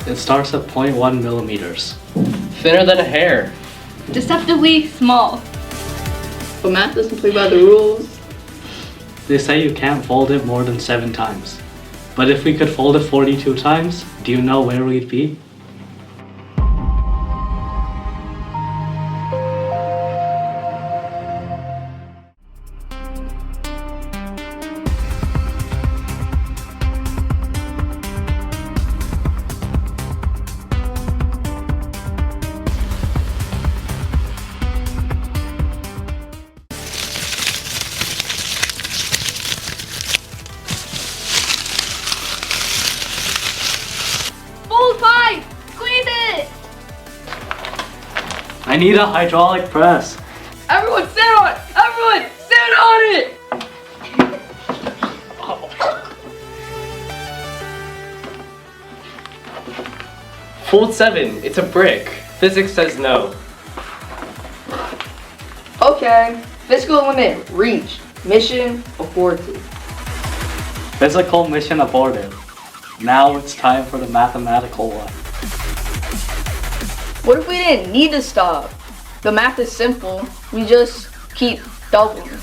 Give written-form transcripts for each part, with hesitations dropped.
It starts at 0.1 millimeters. Thinner than a hair. Deceptively small. But math doesn't play by the rules. They say you can't fold it more than 7 times. But if we could fold it 42 times, do you know where we'd be? Fold 5! Squeeze it! I need a hydraulic press. Everyone sit on it! Everyone sit on it! Fold 7. It's a brick. Physics says no. Okay, physical limit reached. Mission aborted. Physical mission aborted. Now it's time for the mathematical one. What if we didn't need to stop? The math is simple. We just keep doubling.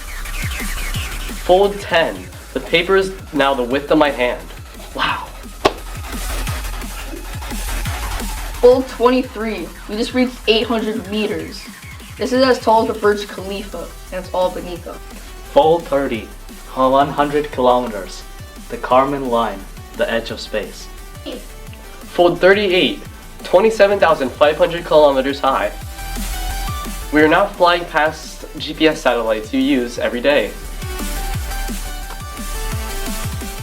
Fold 10. The paper is now the width of my hand. Wow. Fold 23. We just reached 800 meters. This is as tall as the Burj Khalifa, and it's all beneath us. Fold 30. 100 kilometers. The Kármán line. The edge of space. Fold 38. 27,500 kilometers high. We are now flying past GPS satellites you use every day.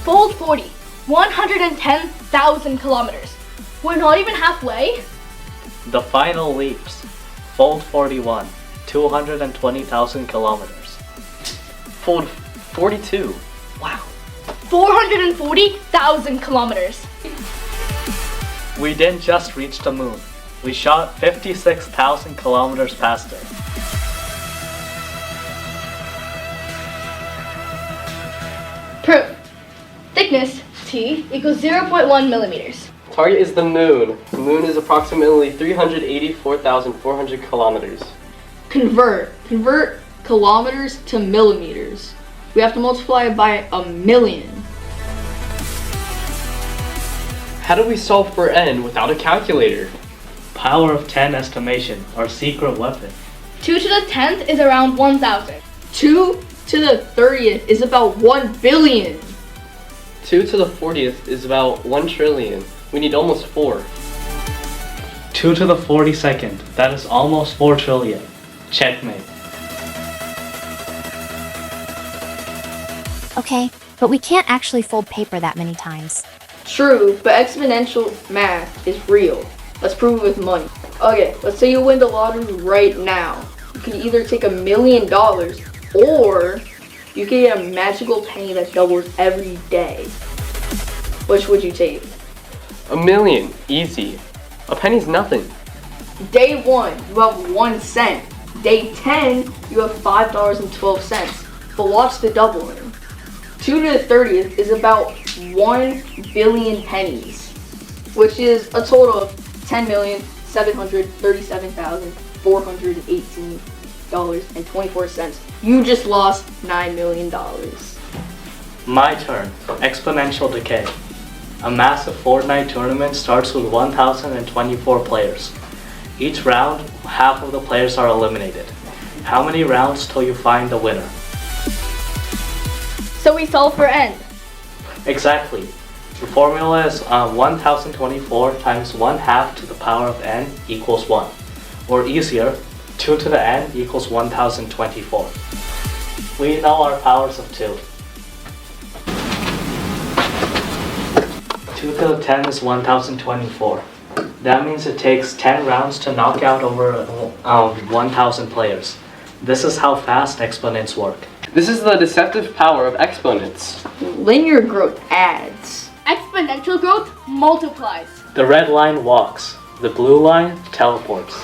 Fold 40. 110,000 kilometers. We're not even halfway. The final leaps. Fold 41. 220,000 kilometers. Fold 42. Wow. 440,000 kilometers. We didn't just reach the moon. We shot 56,000 kilometers past it. Proof. Thickness, T, equals 0.1 millimeters. Target is the moon. The moon is approximately 384,400 kilometers. Convert kilometers to millimeters. We have to multiply it by 1,000,000. How do we solve for n without a calculator? Power of 10 estimation, our secret weapon. 2 to the 10th is around 1,000. 2 to the 30th is about 1 billion. 2 to the 40th is about 1 trillion. We need almost 4. 2 to the 42nd, that is almost 4 trillion. Checkmate. Okay, but we can't actually fold paper that many times. True, but exponential math is real. Let's prove it with money. Okay, let's say you win the lottery right now. You can either take $1 million or you can get a magical penny that doubles every day. Which would you take? $1 million. Easy. A penny's nothing. Day 1, you have 1 cent. Day 10, you have $5.12. But watch the doubling. 2 to the 30th is about 1 billion pennies, which is a total of $10,737,418.24. You just lost $9 million. My turn. Exponential decay. A massive Fortnite tournament starts with 1,024 players. Each round, half of the players are eliminated. How many rounds till you find the winner? So we solve for n. Exactly. The formula is 1,024 times 1/2 to the power of n equals 1. Or easier, 2 to the n equals 1,024. We know our powers of 2. 2 to the 10 is 1,024. That means it takes 10 rounds to knock out over 1,000 players. This is how fast exponents work. This is the deceptive power of exponents. Linear growth adds. Exponential growth multiplies. The red line walks. The blue line teleports.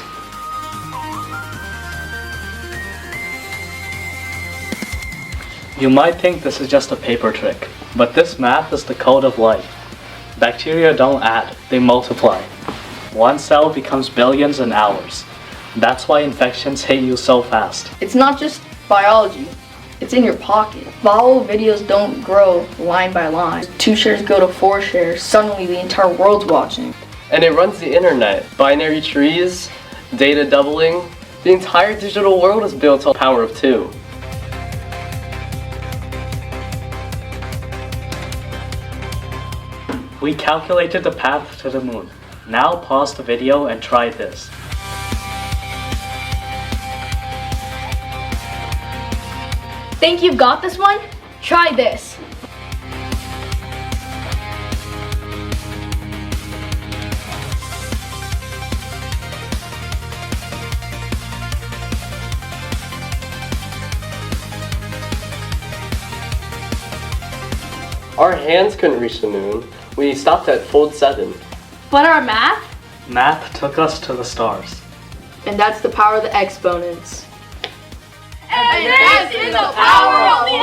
You might think this is just a paper trick, but this math is the code of life. Bacteria don't add, they multiply. One cell becomes billions in hours. That's why infections hit you so fast. It's not just biology. It's in your pocket. Viral videos don't grow line by line. 2 shares go to 4 shares. Suddenly the entire world's watching. And it runs the internet. Binary trees, data doubling. The entire digital world is built on the power of 2. We calculated the path to the moon. Now pause the video and try this. Think you've got this one? Try this. Our hands couldn't reach the moon. We stopped at fold 7. But our math? Math took us to the stars. And that's the power of the exponents. And this is the power of the